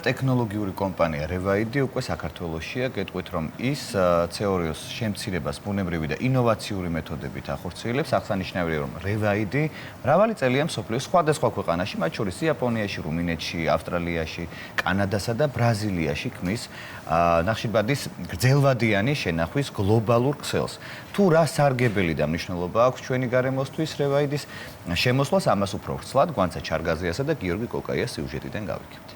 ტექნოლოგიური კომპანია Revaidi უკვე საქართველოშია, გეტყვით რომ ის CO2-ს შემცირებას ბუნებრივი და ინოვაციური მეთოდებით ახორციელებს. აღსანიშნავია რომ Revaidi მრავალი წელია მსოფლიოს სხვადასხვა ქვეყანაში, მათ შორის იაპონიაში, რუმინეთში, ავსტრალიაში, კანადასა და ბრაზილიაში ქმნის ნახშირბადის გრძელვადიანი შენახვის გლობალურ ქსელს. თუ რა სარგებელი და მნიშვნელობა აქვს ჩვენი გარემოსთვის Revaidi-ს შემოსვლას, ამას უფრო ვრცლად გვანცა ჩარგაზიასა და გიორგი კოკაიას სიუჟეტიდან გავიქებთ.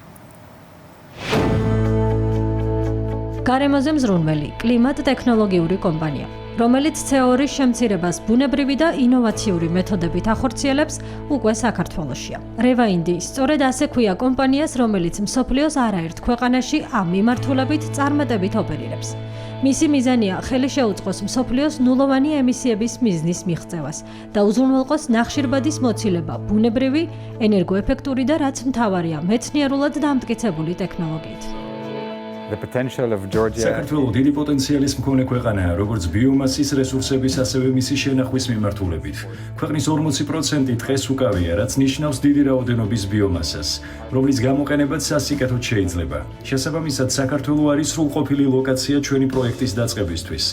გარემოზე მზრუნველი კლიმატ-ტექნოლოგიური კომპანია, რომელიც CO2-ის შემცირებას ბუნებრივი და ინოვაციური მეთოდებით ახორციელებს, უკვე საქართველოშია. Revaidi სწორედ ასე ქვია კომპანიას, რომელიც მსოფლიოს არაერთ ქვეყანაში ამ მიმართულებით წარმატებით ოპერირებს. მისი მიზანია ხელი შეუწყოს მსოფლიოს ნულოვანი ემისიების მიზნის მიღწევას და უზრუნველყოს ნახშირბადის მოცილება ბუნებრივი, ენერგოეფექტური და რაც მთავარია, მეცნიერულად დამტკიცებული ტექნოლოგიით. საქართველო დიდი პოტენციალის მქონე ქვეყანაა, როგორც ბიომასის რესურსების, ასევე მისი შენახვის მიმართულებით. ქვეყნის 40% დღეს უკავია, რაც ნიშნავს დიდი რაოდენობის ბიომასას, რომლის გამოყენებაც სასიკეთოდ შეიძლება. შესაბამისად, საქართველო არის სრულყოფილი ლოკაცია ჩვენი პროექტის დაწყებისთვის.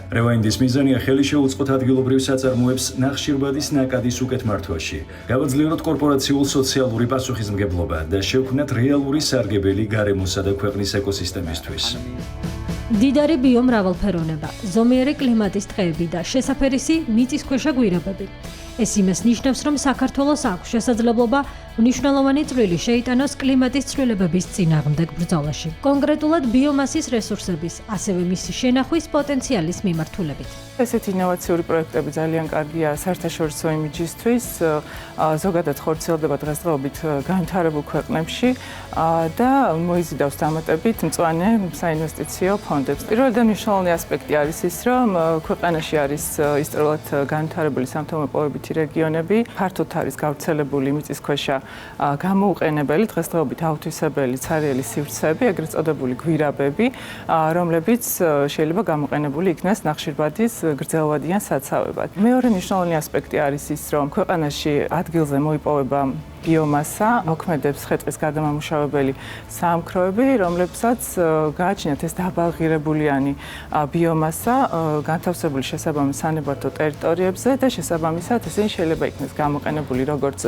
Revaidi-ის მიზანია ხელი შეუწყოთ ადგილობრივ საწარმოებს ნახშირბადის ნაკადის უკეთმართვაში, გავაძლიეროთ კორპორაციულ სოციალური პასუხისმგებლობა და შევქმნათ რეალური სარგებელი გარემოსა და ქვეყნის ეკოსისტემისთვის. დიდარი ბიომრავალფეროვნება, ზომიერი კლიმატის ტყეები და შესაფერისი მიწისქვეშა გვირაბები. ეს იმას ნიშნავს, რომ საქართველოს აქვს შესაძლებლობა მნიშვნელოვანი წვლილი შეიტანოს კლიმატის ცვლილებების წინააღმდეგ ბრძოლაში. კონკრეტულად ბიომასის რესურსების, ასევე მისი შენახვის პოტენციალის მიმართულებით. ესეთი ინოვაციური პროექტები ძალიან კარგია საერთაშორისო იმიჯისთვის, ზოგადად ხორციელდება დღესდღეობით განვითარებულ ქვეყნებში და მოიზიდავს დამატებით მწვანე საინვესტიციო ფონდებს. პირველი და მნიშვნელოვანი ასპექტი არის ის, რომ ქვეყანაში არის ისწრაფად განვითარებული სამთო-მოპოვებითი რეგიონები, ფართოდ არის გავრცელებული მიწისქვეშა გამოუყენებელი, დღესდღეობით აუთვისებელი ცარიელი სივრცეები, ეგრეთ წოდებული გვირაბები, რომლებიც შეიძლება გამოყენებული იქნას ნახშირბადის გრძელვადიან საცავებად. მეორე მნიშვნელოვანი ასპექტი არის ის, რომ ქვეყანაში ადგილზე მოიპოვება ბიომასა, მოქმედებს ხე-ტყის გადამამუშავებელი საამქროები, რომლებსაც გააჩნიათ ეს დაბალღირებულიანი ბიომასა, განთავსებული შესაბამის სანებართო ტერიტორიებზე და შესაბამისად ისინი შეიძლება იქნას გამოყენებული როგორც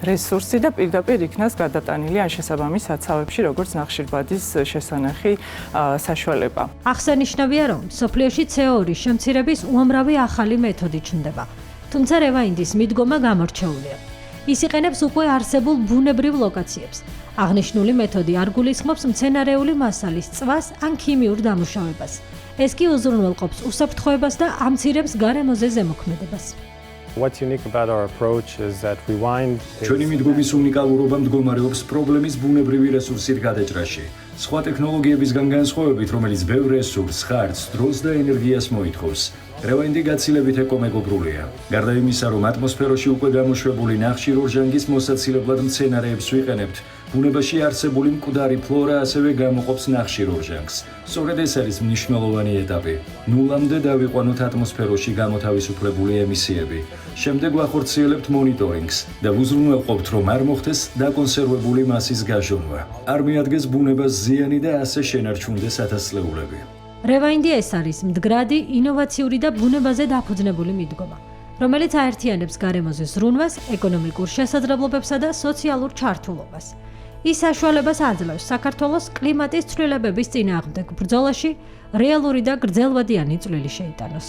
რესურსი და პირდაპირ იქნას გადატანილი ან შესაბამის საცავებში, როგორც ნახშირბადის შესანახი საშუალება. აღსანიშნავია, რომ მსოფლიოში CO2-ის შემცირების უამრავი ახალი მეთოდი ჩნდება, თუმცა Revaidi-ის მიდგომა გამორჩეულია. ის იყენებს უკვე არსებულ ბუნებრივ ლოკაციებს. აღნიშნული მეთოდი არ გულისხმობს მცენარეული მასალის წვას ან ქიმიურ დამუშავებას. ეს კი უზრუნველყოფს უსაფრთხოებას და ამცირებს გარემოზე ზემოქმედებას. ჩვენი მიდგომის უნიკალურობა მდგომარეობს პრობლემის ბუნებრივი რესურსით გადაჭრაში. სხვა ტექნოლოგიებისგან განსხვავებით, რომელიც ბევრ რესურსს, ხარჯს, დროს და ენერგიას მოითხოვს, Revaidi გაცილებით ეკომეგობრულია. გარდა იმისა, რომ ატმოსფეროში უკვე გამოშვებული ნახშირორჟანგის მოსაცილებლად მცენარეებს ვიყენებთ, ბუნებაში არსებული მკვდარი ფლორა ასევე გამოყოფს ნახშირორჟანგს. სწორედ ეს არის მნიშვნელოვანი ეტაპი. ნულამდე დავიყვანოთ ატმოსფეროში გამოთავისუფლებული ემისიები. შემდეგ ვახორციელებთ მონიტორინგს და ვუზრუნველყოფთ, რომ არ მოხდეს დაკონსერვებული მასის გაჟონვა. არ მიადგეს ბუნებას ზიანი და ასე შენარჩუნდეს ათასწლეულები. Revaidi ეს არის მდგრადი, ინოვაციური და ბუნებაზე დაფუძნებული მიდგომა, რომელიც აერთიანებს გარემოზე ზრუნვას, ეკონომიკურ შესაძლებლობებსა და სოციალურ ჩართულობას. ის საშუალებას აძლევს საქართველოს კლიმატის ცვლილებების წინააღმდეგ ბრძოლაში რეალური და გრძელვადიანი წვლილი შეიტანოს.